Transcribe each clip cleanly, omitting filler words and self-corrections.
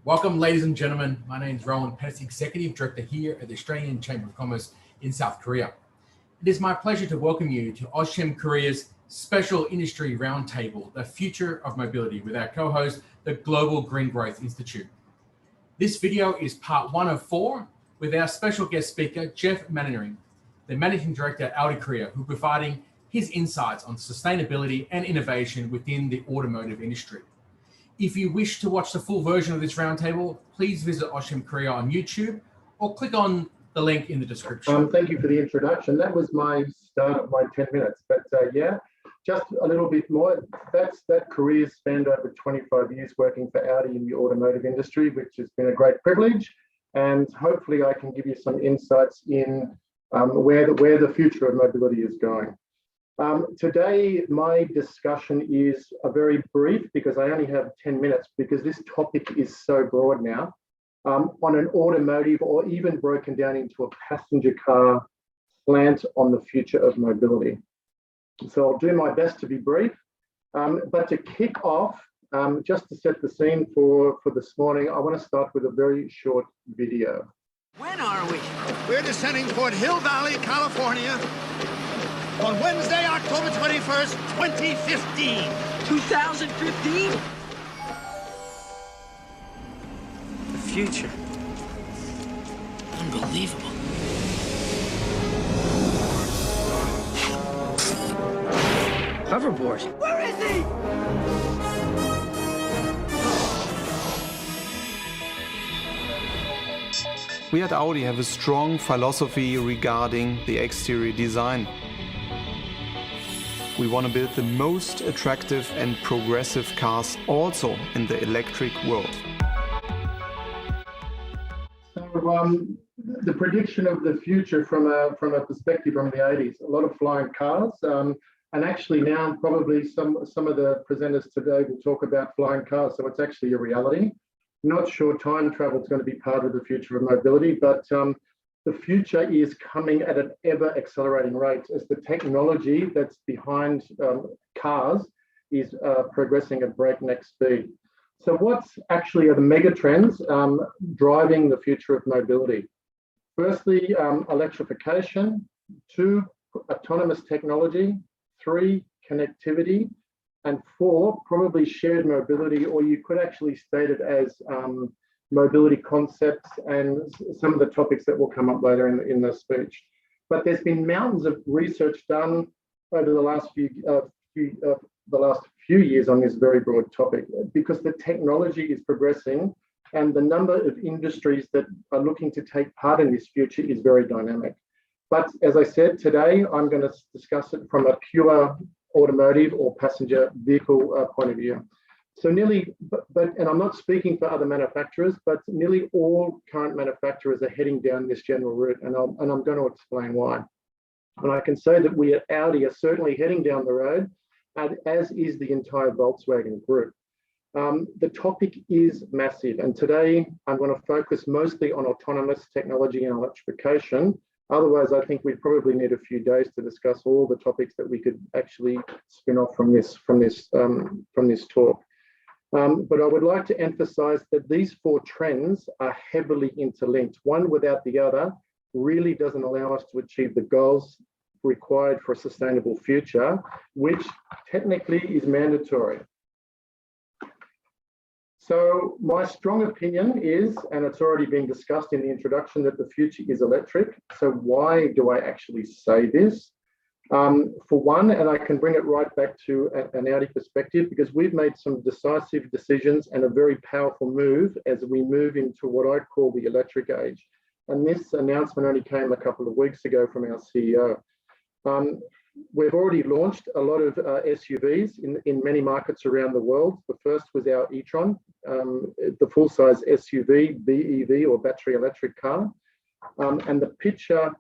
Welcome, ladies and gentlemen. My name is Rowan Pettis, Executive Director here at the Australian Chamber of Commerce in South Korea. It is my pleasure to welcome you to AustCham Korea's Special Industry Roundtable, The Future of Mobility, with our co-host, the Global Green Growth Institute. This video is part 1 of 4 with our special guest speaker, Jeff Manning, the Managing Director at Audi Korea, who will be providing his insights on sustainability and innovation within the automotive industry. If you wish to watch the full version of this roundtable, please visit AustCham Korea on YouTube or click on the link in the description. Thank you for the introduction. That was my start of my 10 minutes, but yeah, just a little bit more. That career spanned over 25 years working for Audi in the automotive industry, which has been a great privilege. And hopefully I can give you some insights in where the future of mobility is going. Today, my discussion is a very brief because I only have 10 minutes because this topic is so broad now on an automotive or even broken down into a passenger car slant on the future of mobility. So I'll do my best to be brief, but to kick off, just to set the scene for this morning, I want to start with a very short video. When are we? We're descending toward Hill Valley, California, on Wednesday, October 21st, 2015. 2015? The future. Unbelievable. Hoverboard. Where is he? We at Audi have a strong philosophy regarding the exterior design. We want to build the most attractive and progressive cars also in the electric world. So the prediction of the future from a perspective from the 80s, a lot of flying cars, and actually now probably some of the presenters today will talk about flying cars, so it's actually a reality. Not sure time travel is going to be part of the future of mobility, but the future is coming at an ever accelerating rate as the technology that's behind cars is progressing at breakneck speed. So what's actually are the mega trends driving the future of mobility? Firstly, electrification. 2, autonomous technology. 3, connectivity. And 4, probably shared mobility, or you could actually state it as mobility concepts and some of the topics that will come up later in the speech. But there's been mountains of research done over the last few years on this very broad topic because the technology is progressing and the number of industries that are looking to take part in this future is very dynamic. But as I said, today I'm going to discuss it from a pure automotive or passenger vehicle point of view. So and I'm not speaking for other manufacturers, but nearly all current manufacturers are heading down this general route, and I'm going to explain why. And I can say that we at Audi are certainly heading down the road, as is the entire Volkswagen group. The topic is massive, and today I'm going to focus mostly on autonomous technology and electrification. Otherwise, I think we probably need a few days to discuss all the topics that we could actually spin off from this talk. But I would like to emphasize that these 4 trends are heavily interlinked. One without the other really doesn't allow us to achieve the goals required for a sustainable future, which technically is mandatory. So my strong opinion is, and it's already been discussed in the introduction, that the future is electric. So why do I actually say this? For one, and I can bring it right back to an Audi perspective, because we've made some decisive decisions and a very powerful move as we move into what I call the electric age. And this announcement only came a couple of weeks ago from our CEO. We've already launched a lot of SUVs in many markets around the world. The first was our e-tron, the full-size SUV, BEV or battery electric car. And the picture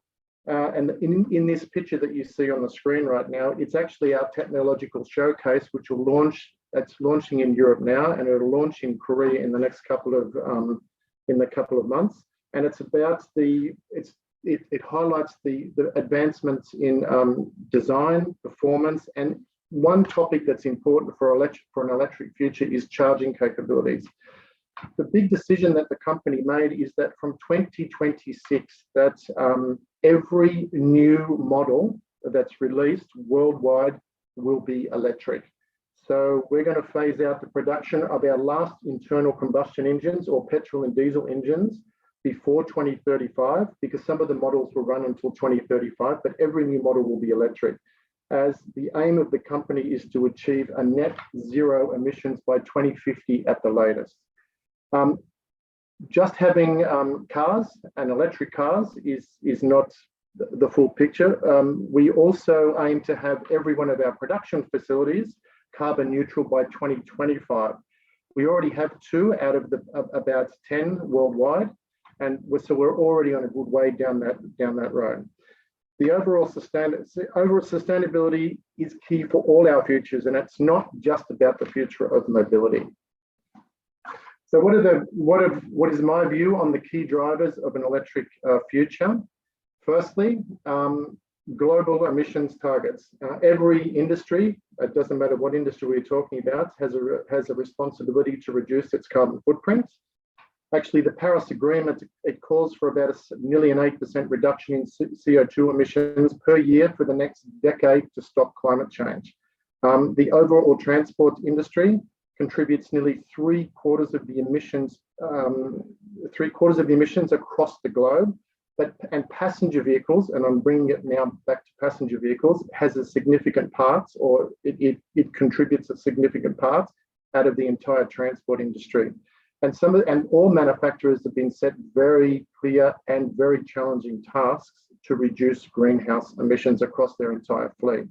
and in this picture that you see on the screen right now, it's actually our technological showcase, which will launch. It's launching in Europe now, and it'll launch in Korea in the next couple of months. And it's about it highlights the advancements in design, performance, and one topic that's important for an electric future is charging capabilities. the big decision that the company made is that from 2026, that every new model that's released worldwide will be electric. So we're going to phase out the production of our last internal combustion engines or petrol and diesel engines before 2035, because some of the models will run until 2035, but every new model will be electric, as the aim of the company is to achieve a net zero emissions by 2050 at the latest. Just having cars and electric cars is not the full picture. We also aim to have every one of our production facilities carbon neutral by 2025. We already have 2 out of the about 10 worldwide, and so we're already on a good way down that road. The overall sustainability is key for all our futures, and it's not just about the future of mobility. So what is my view on the key drivers of an electric future? Firstly, global emissions targets. Every industry, it doesn't matter what industry we're talking about, has a responsibility to reduce its carbon footprint. Actually, the Paris Agreement, it calls for about nearly an 8% reduction in CO2 emissions per year for the next decade to stop climate change. The overall transport industry contributes nearly three-quarters of the emissions across the globe. And passenger vehicles, and I'm bringing it now back to passenger vehicles, has a significant part, or it contributes a significant part out of the entire transport industry. And all manufacturers have been set very clear and very challenging tasks to reduce greenhouse emissions across their entire fleet.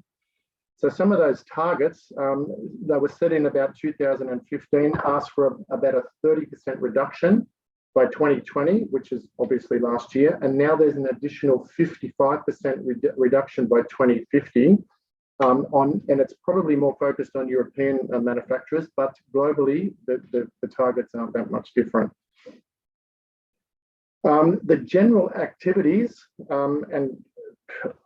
So some of those targets that were set in about 2015 asked for about a 30% reduction by 2020, which is obviously last year, and now there's an additional 55% reduction by 2050. And it's probably more focused on European manufacturers, but globally, the targets aren't that much different. The general activities and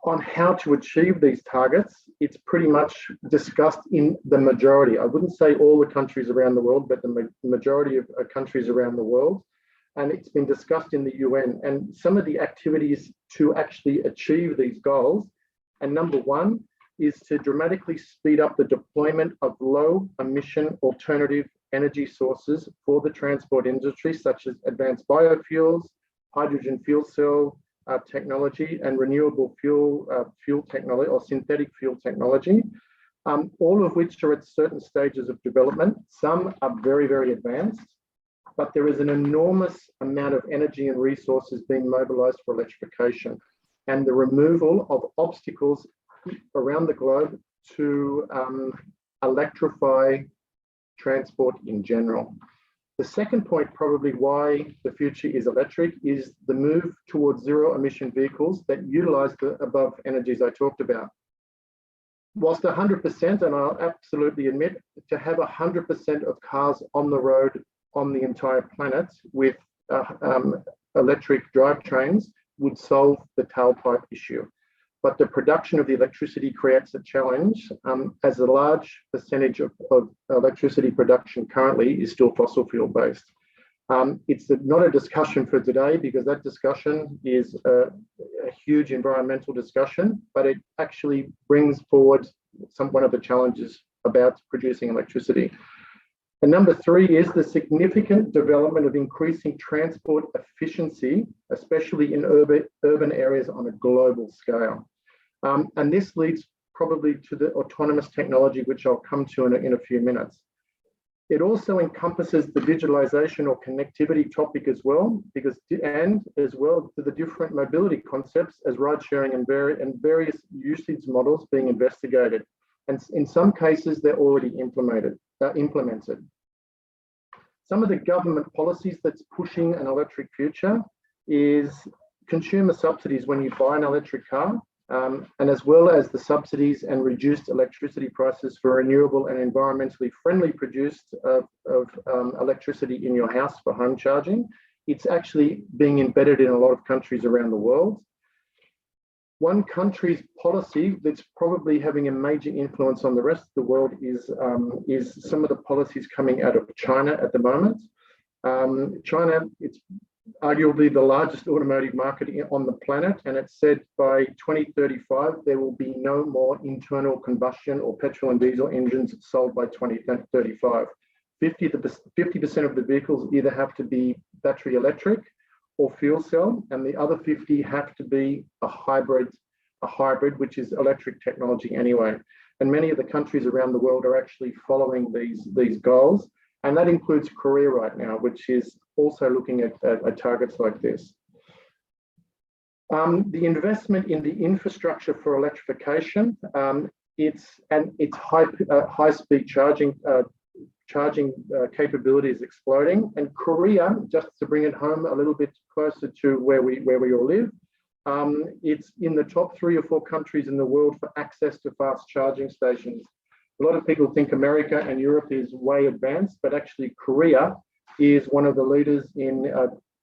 on how to achieve these targets, it's pretty much discussed in the majority. I wouldn't say all the countries around the world, but the majority of countries around the world. And it's been discussed in the UN. And some of the activities to actually achieve these goals, and number one, is to dramatically speed up the deployment of low emission alternative energy sources for the transport industry, such as advanced biofuels, hydrogen fuel cell technology, and renewable fuel technology or synthetic fuel technology, all of which are at certain stages of development. Some are very, very advanced, but there is an enormous amount of energy and resources being mobilized for electrification and the removal of obstacles around the globe to electrify transport in general. The second point, probably why the future is electric, is the move towards zero emission vehicles that utilize the above energies I talked about. Whilst 100%, and I'll absolutely admit, to have 100% of cars on the road on the entire planet with electric drivetrains would solve the tailpipe issue. But the production of the electricity creates a challenge, as a large percentage of electricity production currently is still fossil fuel based. It's not a discussion for today, because that discussion is a huge environmental discussion, but it actually brings forward one of the challenges about producing electricity. And number three is the significant development of increasing transport efficiency, especially in urban areas on a global scale. And this leads probably to the autonomous technology, which I'll come to in a few minutes. It also encompasses the digitalization or connectivity topic as well, and as well to the different mobility concepts as ride sharing and various usage models being investigated. And in some cases, they're already implemented. Some of the government policies that's pushing an electric future is consumer subsidies when you buy an electric car, and as well as the subsidies and reduced electricity prices for renewable and environmentally friendly produced electricity in your house for home charging. It's actually being embedded in a lot of countries around the world. One country's policy that's probably having a major influence on the rest of the world is some of the policies coming out of China at the moment. China, it's arguably the largest automotive market on the planet, and it's said by 2035 there will be no more internal combustion or petrol and diesel engines sold by 2035. 50% of the vehicles either have to be battery electric or fuel cell, and the other 50 have to be a hybrid, which is electric technology anyway. And many of the countries around the world are actually following these goals. And that includes Korea right now, which is also looking at targets like this. The investment in the infrastructure for electrification, its high-speed charging capability is exploding. And Korea, just to bring it home a little bit closer to where we all live, it's in the top 3 or 4 countries in the world for access to fast charging stations. A lot of people think America and Europe is way advanced, but actually Korea is one of the leaders in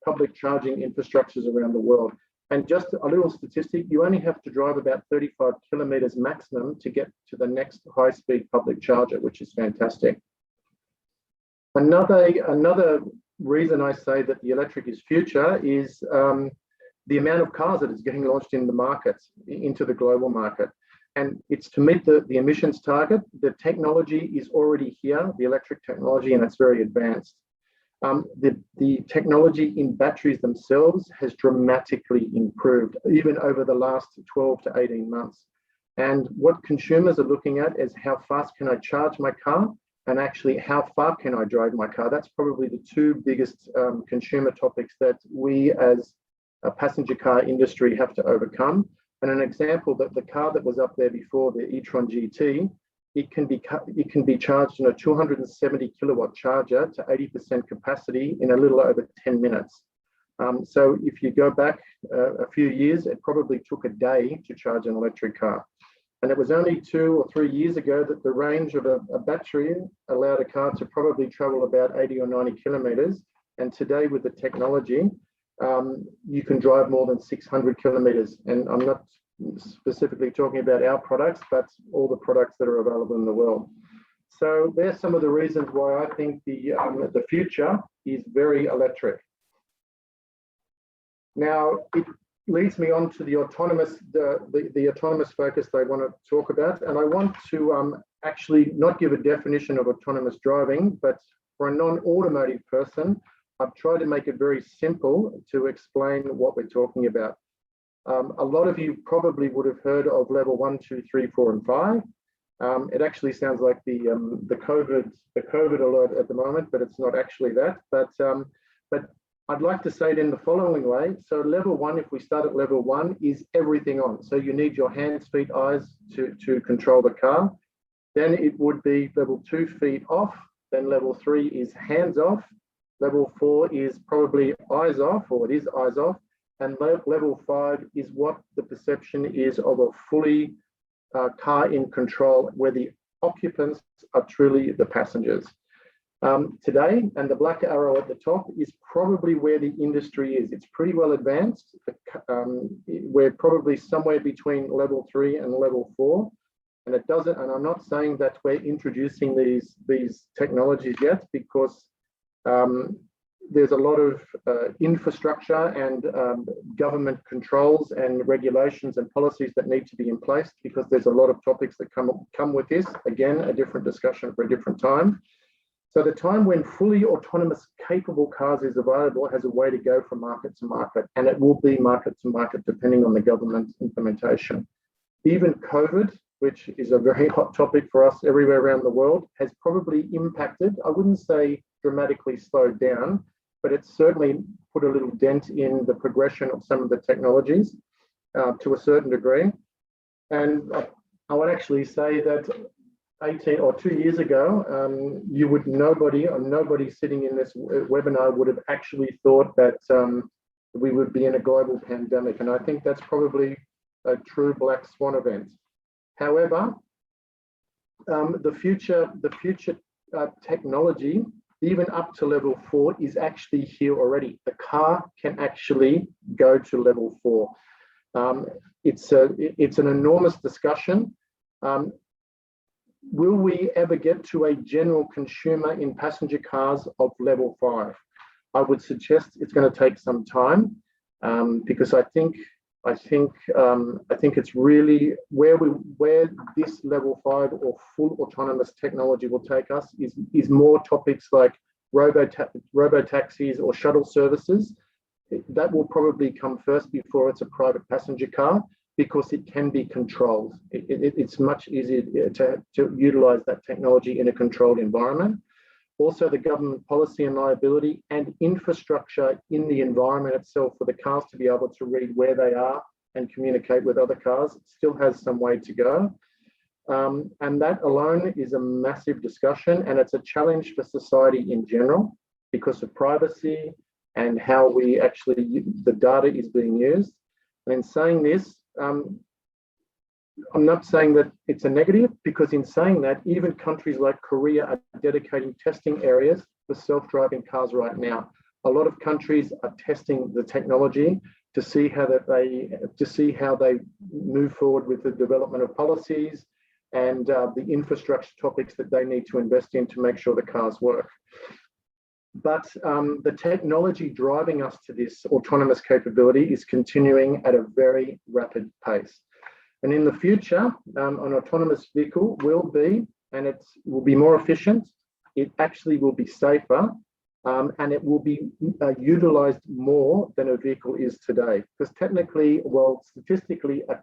public charging infrastructures around the world. And just a little statistic, you only have to drive about 35 kilometers maximum to get to the next high-speed public charger, which is fantastic. Another reason I say that the electric is future is the amount of cars that is getting launched in the markets, into the global market. And it's to meet the emissions target. The technology is already here, the electric technology, and it's very advanced. The technology in batteries themselves has dramatically improved, even over the last 12 to 18 months. And what consumers are looking at is how fast can I charge my car, and actually how far can I drive my car. That's probably the 2 biggest consumer topics that we as a passenger car industry have to overcome. And an example, that the car that was up there before, the e-tron GT, it can be charged in a 270 kilowatt charger to 80% capacity in a little over 10 minutes. So if you go back a few years, it probably took a day to charge an electric car. And it was only 2 or 3 years ago that the range of a battery allowed a car to probably travel about 80 or 90 kilometers. And today with the technology, you can drive more than 600 kilometers. And I'm not specifically talking about our products, but all the products that are available in the world. So there's some of the reasons why I think the future is very electric. Now, it leads me on to the autonomous focus that I want to talk about. And I want to actually not give a definition of autonomous driving, but for a non-automotive person, I've tried to make it very simple to explain what we're talking about. A lot of you probably would have heard of level 1, 2, 3, 4, and 5. It actually sounds like the COVID alert at the moment, but it's not actually that. But I'd like to say it in the following way. So level 1, if we start at level 1, is everything on. So you need your hands, feet, eyes to control the car. Then it would be level 2, feet off. Then level 3 is hands off. Level 4 is probably eyes off, or it is eyes off. And level 5 is what the perception is of a fully car in control, where the occupants are truly the passengers. Today, and the black arrow at the top is probably where the industry is. It's pretty well advanced. We're probably somewhere between level 3 and level 4. And it doesn't, and I'm not saying that we're introducing these technologies yet, because there's a lot of infrastructure and government controls and regulations and policies that need to be in place, because there's a lot of topics that come with this. Again, a different discussion for a different time. So the time when fully autonomous capable cars is available has a way to go from market to market, and it will be market to market depending on the government implementation. Even COVID, which is a very hot topic for us everywhere around the world, has probably impacted, I wouldn't say dramatically slowed down, but it's certainly put a little dent in the progression of some of the technologies to a certain degree. And I would actually say that 18 or 2 years ago, nobody sitting in this webinar would have actually thought that we would be in a global pandemic. And I think that's probably a true black swan event. However, the future technology, even up to level 4, is actually here already. The car can actually go to level 4. It's an enormous discussion. Will we ever get to a general consumer in passenger cars of level 5? I would suggest it's going to take some time, because I think it's really where this level 5 or full autonomous technology will take us is more topics like robo taxis or shuttle services. That will probably come first before it's a private passenger car, because it can be controlled. It's much easier to utilize that technology in a controlled environment. Also, the government policy and liability and infrastructure in the environment itself for the cars to be able to read where they are and communicate with other cars still has some way to go. And that alone is a massive discussion, and it's a challenge for society in general because of privacy and how the data is being used. And in saying this, I'm not saying that it's a negative, because in saying that, even countries like Korea are dedicating testing areas for self-driving cars right now. A lot of countries are testing the technology to see how they move forward with the development of policies and the infrastructure topics that they need to invest in to make sure the cars work. But the technology driving us to this autonomous capability is continuing at a very rapid pace. And in the future, an autonomous vehicle will be more efficient. It actually will be safer, and it will be utilized more than a vehicle is today. Because statistically, a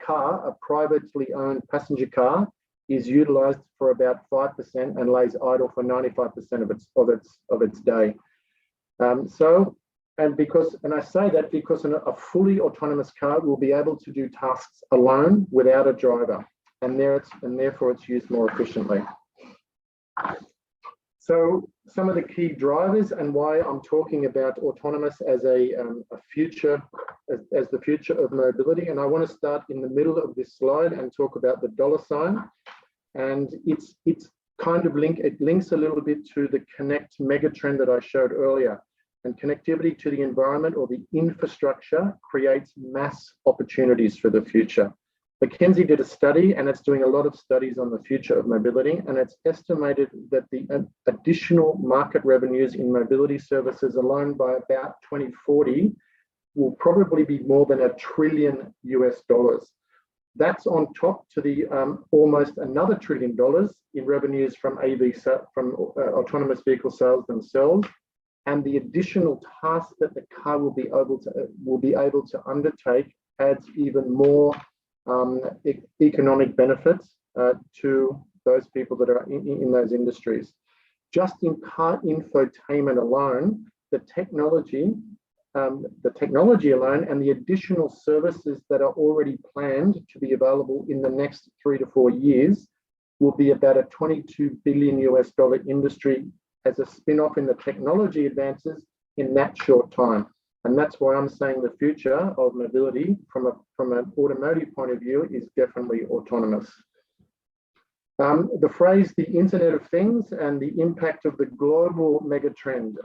privately owned passenger car is utilized for about 5% and lays idle for 95% of its day. And I say that because a fully autonomous car will be able to do tasks alone without a driver, and therefore it's used more efficiently. So some of the key drivers and why I'm talking about autonomous as the future of mobility. And I want to start in the middle of this slide and talk about the dollar sign. And it's kind of links a little bit to the connect megatrend that I showed earlier. And connectivity to the environment or the infrastructure creates mass opportunities for the future. McKinsey did a study, and it's doing a lot of studies on the future of mobility, and it's estimated that the additional market revenues in mobility services alone by about 2040 will probably be more than $1 trillion. That's on top to the almost another $1 trillion in revenues from autonomous vehicle sales themselves, and the additional tasks that the car will be able to undertake adds even more economic benefits to those people that are in those industries. Just in car infotainment alone, the technology alone and the additional services that are already planned to be available in the next 3 to 4 years will be about a $22 billion industry as a spin-off in the technology advances in that short time. And that's why I'm saying the future of mobility from an automotive point of view is definitely autonomous. The phrase the Internet of Things and the impact of the global megatrend,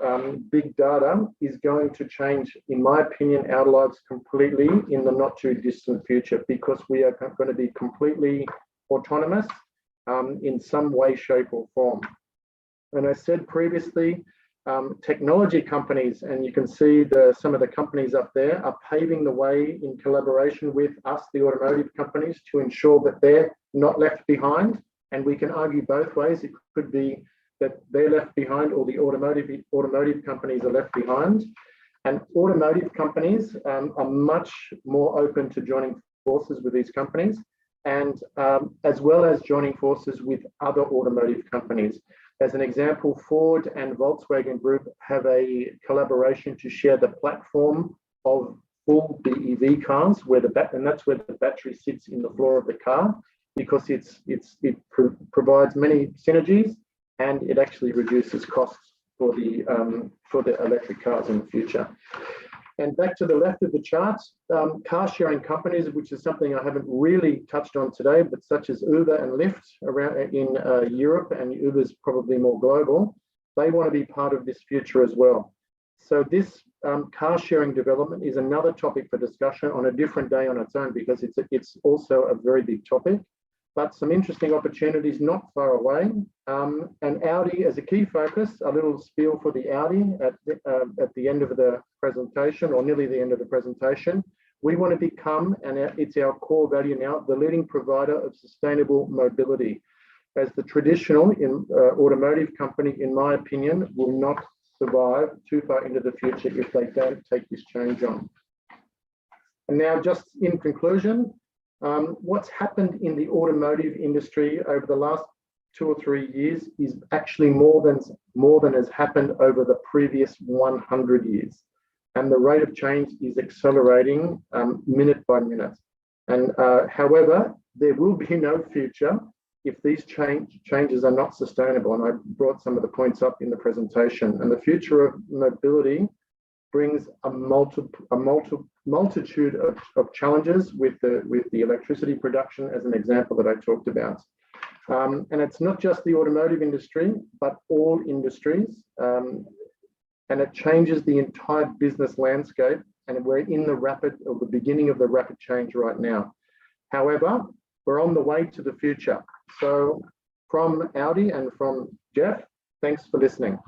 big data, is going to change, in my opinion, our lives completely in the not too distant future, because we are going to be completely autonomous in some way, shape or form. And I said previously, technology companies, and you can see some of the companies up there, are paving the way in collaboration with us, the automotive companies, to ensure that they're not left behind. And we can argue both ways. It could be that they're left behind or the automotive companies are left behind. And automotive companies are much more open to joining forces with these companies, and as well as joining forces with other automotive companies. As an example, Ford and Volkswagen Group have a collaboration to share the platform of full BEV cars, and that's where the battery sits in the floor of the car, because it provides many synergies and it actually reduces costs for the electric cars in the future. And back to the left of the charts, car sharing companies, which is something I haven't really touched on today, but such as Uber and Lyft around in Europe, and Uber's probably more global, they want to be part of this future as well. So this car sharing development is another topic for discussion on a different day on its own, because it's also a very big topic. but some interesting opportunities not far away. And Audi as a key focus, a little spiel for the Audi at the end of the presentation, or nearly the end of the presentation. We want to become, and it's our core value now, the leading provider of sustainable mobility. As the traditional automotive company, in my opinion, will not survive too far into the future if they don't take this change on. And now, just in conclusion, what's happened in the automotive industry over the last 2 or 3 years is actually more than has happened over the previous 100 years. And the rate of change is accelerating minute by minute. And however, there will be no future if these changes are not sustainable. And I brought some of the points up in the presentation. And the future of mobility brings a multitude of challenges with the electricity production, as an example that I talked about. And it's not just the automotive industry, but all industries. And it changes the entire business landscape. And we're in the beginning of the rapid change right now. However, we're on the way to the future. So from Audi and from Jeff, thanks for listening.